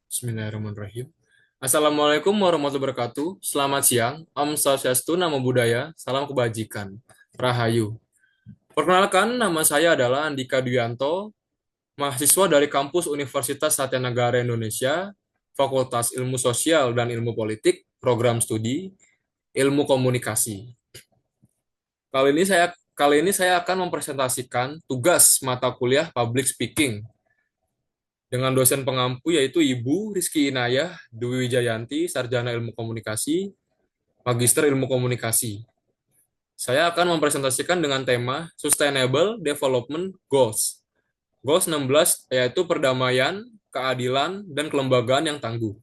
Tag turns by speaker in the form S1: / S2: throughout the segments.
S1: Bismillahirrahmanirrahim. Assalamualaikum warahmatullahi wabarakatuh. Selamat siang. Om Swastiastu, Namo Buddhaya, salam kebajikan. Rahayu. Perkenalkan, nama saya adalah Andika Duyanto, mahasiswa dari kampus Universitas Satya Negara Indonesia, Fakultas Ilmu Sosial dan Ilmu Politik, program studi Ilmu Komunikasi. Kali ini saya akan mempresentasikan tugas mata kuliah Public Speaking dengan dosen pengampu yaitu Ibu Rizky Inayah Dwi Wijayanti, Sarjana Ilmu Komunikasi, Magister Ilmu Komunikasi. Saya akan mempresentasikan dengan tema Sustainable Development Goals. Goals 16 yaitu perdamaian, keadilan, dan kelembagaan yang tangguh.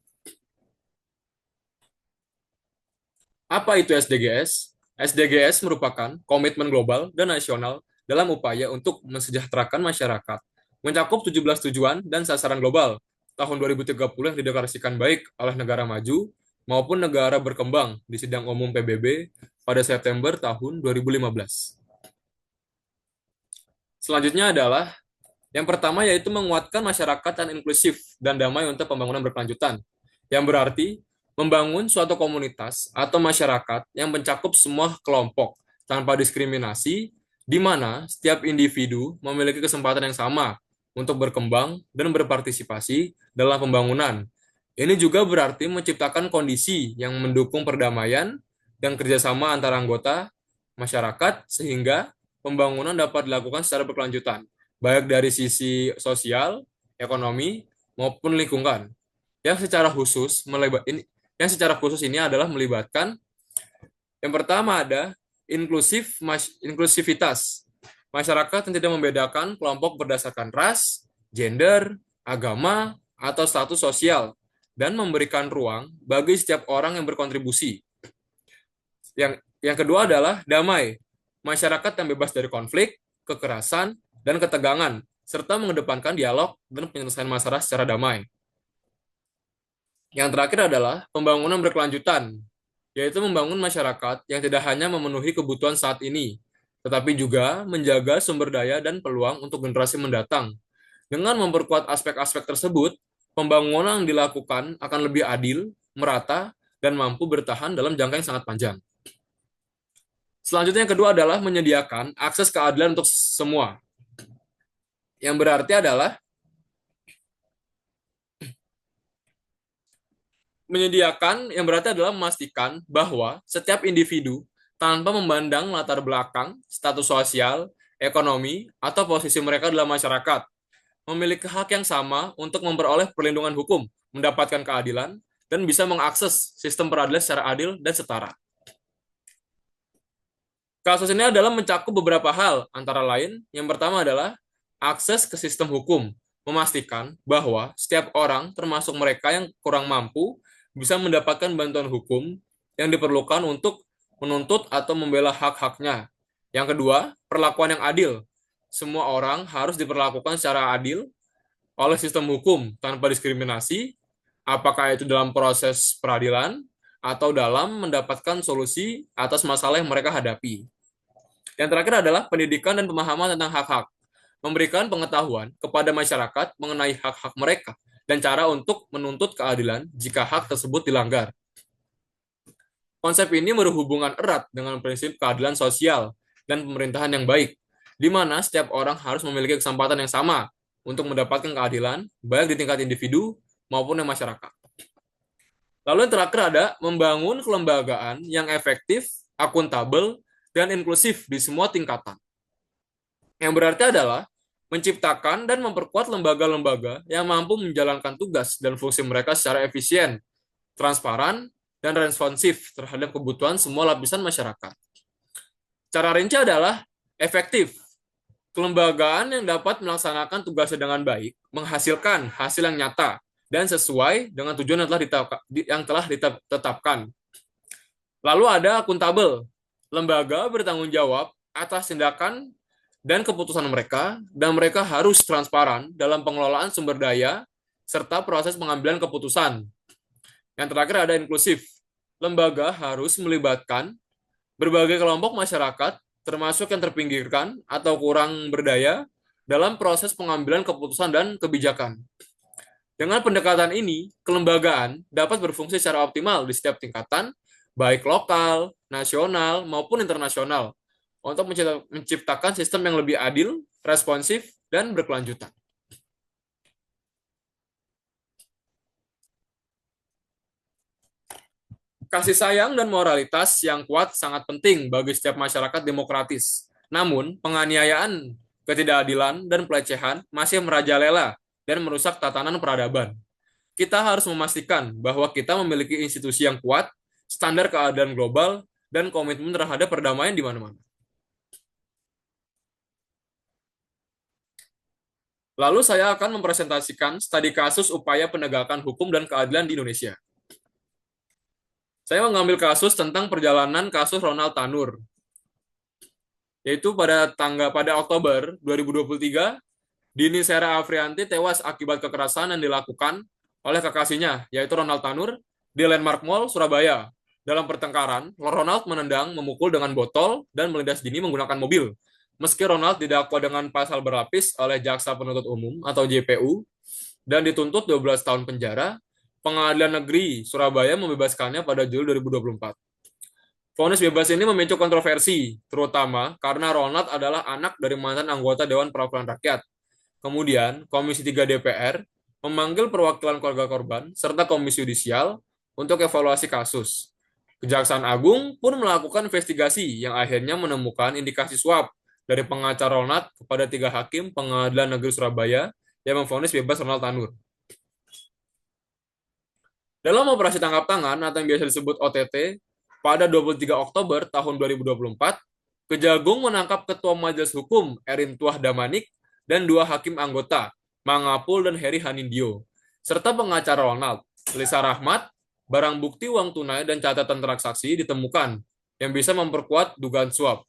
S1: Apa itu SDGs? SDGs merupakan komitmen global dan nasional dalam upaya untuk mensejahterakan masyarakat, mencakup 17 tujuan dan sasaran global tahun 2030 yang dideklarasikan baik oleh negara maju maupun negara berkembang di Sidang Umum PBB pada September tahun 2015. Selanjutnya adalah yang pertama yaitu menguatkan masyarakat yang inklusif dan damai untuk pembangunan berkelanjutan, yang berarti membangun suatu komunitas atau masyarakat yang mencakup semua kelompok tanpa diskriminasi, di mana setiap individu memiliki kesempatan yang sama untuk berkembang dan berpartisipasi dalam pembangunan. Ini juga berarti menciptakan kondisi yang mendukung perdamaian dan kerjasama antara anggota masyarakat sehingga pembangunan dapat dilakukan secara berkelanjutan, baik dari sisi sosial, ekonomi, maupun lingkungan. Yang secara khusus ini adalah melibatkan yang pertama ada inklusivitas. Masyarakat yang tidak membedakan kelompok berdasarkan ras, gender, agama, atau status sosial dan memberikan ruang bagi setiap orang yang berkontribusi. Yang kedua adalah damai. Masyarakat yang bebas dari konflik, kekerasan, dan ketegangan, serta mengedepankan dialog dan penyelesaian masalah secara damai. Yang terakhir adalah pembangunan berkelanjutan, yaitu membangun masyarakat yang tidak hanya memenuhi kebutuhan saat ini, tetapi juga menjaga sumber daya dan peluang untuk generasi mendatang. Dengan memperkuat aspek-aspek tersebut, pembangunan yang dilakukan akan lebih adil, merata, dan mampu bertahan dalam jangka yang sangat panjang. Selanjutnya yang kedua adalah menyediakan akses keadilan untuk semua. Yang berarti adalah memastikan bahwa setiap individu tanpa memandang latar belakang, status sosial, ekonomi, atau posisi mereka dalam masyarakat memiliki hak yang sama untuk memperoleh perlindungan hukum, mendapatkan keadilan, dan bisa mengakses sistem peradilan secara adil dan setara. Kasus ini adalah mencakup beberapa hal, antara lain, yang pertama adalah akses ke sistem hukum, memastikan bahwa setiap orang, termasuk mereka yang kurang mampu, bisa mendapatkan bantuan hukum yang diperlukan untuk menuntut atau membela hak-haknya. Yang kedua, perlakuan yang adil. Semua orang harus diperlakukan secara adil oleh sistem hukum tanpa diskriminasi, apakah itu dalam proses peradilan atau dalam mendapatkan solusi atas masalah yang mereka hadapi. Yang terakhir adalah pendidikan dan pemahaman tentang hak-hak. Memberikan pengetahuan kepada masyarakat mengenai hak-hak mereka dan cara untuk menuntut keadilan jika hak tersebut dilanggar. Konsep ini berhubungan erat dengan prinsip keadilan sosial dan pemerintahan yang baik, di mana setiap orang harus memiliki kesempatan yang sama untuk mendapatkan keadilan, baik di tingkat individu maupun di masyarakat. Lalu yang terakhir ada membangun kelembagaan yang efektif, akuntabel, dan inklusif di semua tingkatan. Yang berarti adalah menciptakan dan memperkuat lembaga-lembaga yang mampu menjalankan tugas dan fungsi mereka secara efisien, transparan, dan responsif terhadap kebutuhan semua lapisan masyarakat. Cara rinci adalah efektif. Kelembagaan yang dapat melaksanakan tugasnya dengan baik, menghasilkan hasil yang nyata, dan sesuai dengan tujuan yang telah ditetapkan. Lalu ada akuntabel. Lembaga bertanggung jawab atas tindakan dan keputusan mereka, dan mereka harus transparan dalam pengelolaan sumber daya serta proses pengambilan keputusan. Yang terakhir ada inklusif. Lembaga harus melibatkan berbagai kelompok masyarakat, termasuk yang terpinggirkan atau kurang berdaya, dalam proses pengambilan keputusan dan kebijakan. Dengan pendekatan ini, kelembagaan dapat berfungsi secara optimal di setiap tingkatan, baik lokal, nasional, maupun internasional, untuk menciptakan sistem yang lebih adil, responsif, dan berkelanjutan. Kasih sayang dan moralitas yang kuat sangat penting bagi setiap masyarakat demokratis. Namun, penganiayaan, ketidakadilan, dan pelecehan masih merajalela dan merusak tatanan peradaban. Kita harus memastikan bahwa kita memiliki institusi yang kuat, standar keadilan global, dan komitmen terhadap perdamaian di mana-mana. Lalu saya akan mempresentasikan studi kasus upaya penegakan hukum dan keadilan di Indonesia. Saya mengambil kasus tentang perjalanan kasus Ronald Tanur, yaitu pada Oktober 2023, Dini Sera Afrianti tewas akibat kekerasan yang dilakukan oleh kekasihnya, yaitu Ronald Tanur, di Landmark Mall, Surabaya. Dalam pertengkaran, Ronald menendang, memukul dengan botol, dan melindas Dini menggunakan mobil. Meski Ronald didakwa dengan pasal berlapis oleh Jaksa Penuntut Umum atau JPU dan dituntut 12 tahun penjara, Pengadilan Negeri Surabaya membebaskannya pada Juli 2024. Vonis bebas ini memicu kontroversi, terutama karena Ronald adalah anak dari mantan anggota Dewan Perwakilan Rakyat. Kemudian, Komisi 3 DPR memanggil perwakilan keluarga korban serta Komisi Yudisial untuk evaluasi kasus. Kejaksaan Agung pun melakukan investigasi yang akhirnya menemukan indikasi suap dari pengacara Ronald kepada 3 hakim Pengadilan Negeri Surabaya yang memvonis bebas Ronald Tanur. Dalam operasi tangkap tangan atau yang biasa disebut OTT, pada 23 Oktober tahun 2024, Kejagung menangkap Ketua Majelis Hukum Erin Tuah Damanik dan 2 hakim anggota, Mangapul dan Heri Hanindyo, serta pengacara Ronald, Lisa Rahmat. Barang bukti uang tunai dan catatan transaksi ditemukan yang bisa memperkuat dugaan suap.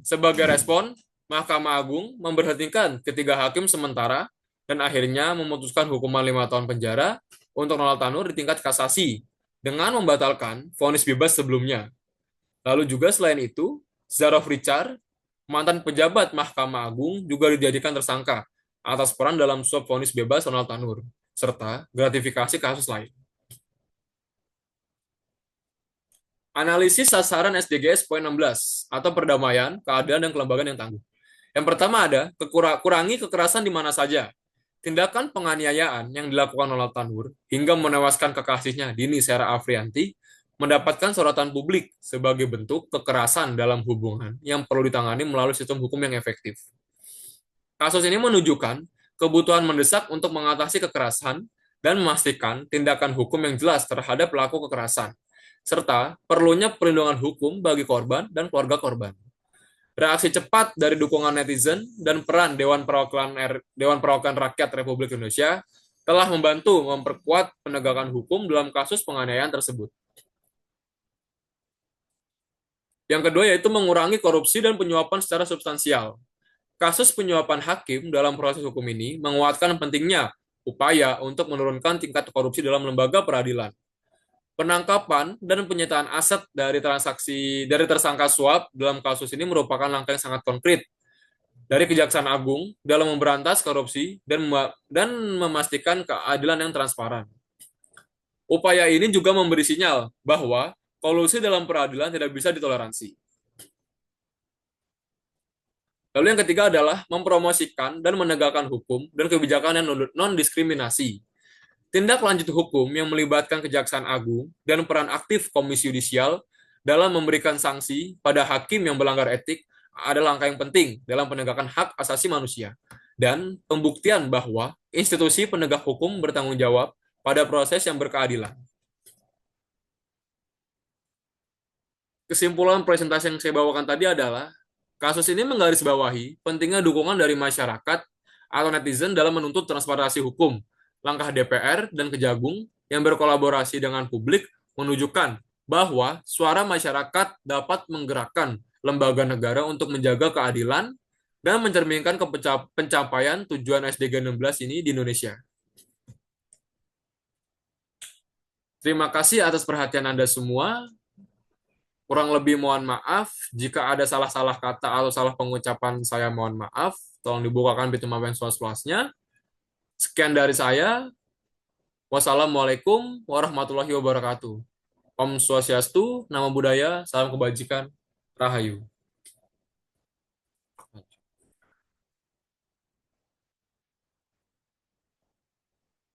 S1: Sebagai respon, Mahkamah Agung memberhentikan ketiga hakim sementara dan akhirnya memutuskan hukuman 5 tahun penjara untuk Ronald Tanur di tingkat kasasi dengan membatalkan vonis bebas sebelumnya. Lalu juga selain itu, Zarof Richard, mantan pejabat Mahkamah Agung, juga dijadikan tersangka atas peran dalam suap vonis bebas Ronald Tanur, serta gratifikasi kasus lain. Analisis sasaran SDGs poin 16 atau perdamaian, keadilan, dan kelembagaan yang tangguh. Yang pertama ada kurangi kekerasan di mana saja. Tindakan penganiayaan yang dilakukan Ronald Tanur hingga menewaskan kekasihnya Dini Sera Afrianti mendapatkan sorotan publik sebagai bentuk kekerasan dalam hubungan yang perlu ditangani melalui sistem hukum yang efektif. Kasus ini menunjukkan kebutuhan mendesak untuk mengatasi kekerasan dan memastikan tindakan hukum yang jelas terhadap pelaku kekerasan, serta perlunya perlindungan hukum bagi korban dan keluarga korban. Reaksi cepat dari dukungan netizen dan peran Dewan Perwakilan Rakyat Republik Indonesia telah membantu memperkuat penegakan hukum dalam kasus penganiayaan tersebut. Yang kedua yaitu mengurangi korupsi dan penyuapan secara substansial. Kasus penyuapan hakim dalam proses hukum ini menguatkan pentingnya upaya untuk menurunkan tingkat korupsi dalam lembaga peradilan. Penangkapan dan penyitaan aset dari tersangka suap dalam kasus ini merupakan langkah yang sangat konkret dari Kejaksaan Agung dalam memberantas korupsi dan memastikan keadilan yang transparan. Upaya ini juga memberi sinyal bahwa kolusi dalam peradilan tidak bisa ditoleransi. Lalu yang ketiga adalah mempromosikan dan menegakkan hukum dan kebijakan yang non-diskriminasi. Tindak lanjut hukum yang melibatkan Kejaksaan Agung dan peran aktif Komisi Yudisial dalam memberikan sanksi pada hakim yang melanggar etik adalah langkah yang penting dalam penegakan hak asasi manusia dan pembuktian bahwa institusi penegak hukum bertanggung jawab pada proses yang berkeadilan. Kesimpulan presentasi yang saya bawakan tadi adalah kasus ini menggarisbawahi pentingnya dukungan dari masyarakat atau netizen dalam menuntut transparansi hukum. Langkah DPR dan Kejagung yang berkolaborasi dengan publik menunjukkan bahwa suara masyarakat dapat menggerakkan lembaga negara untuk menjaga keadilan dan mencerminkan pencapaian tujuan SDG 16 ini di Indonesia. Terima kasih atas perhatian Anda semua. Kurang lebih mohon maaf. Jika ada salah-salah kata atau salah pengucapan saya mohon maaf. Tolong dibukakan pintu maaf yang seluas-luasnya. Sekian dari saya. Wassalamualaikum warahmatullahi wabarakatuh. Om Swastiastu, Namo Buddhaya, salam kebajikan, Rahayu.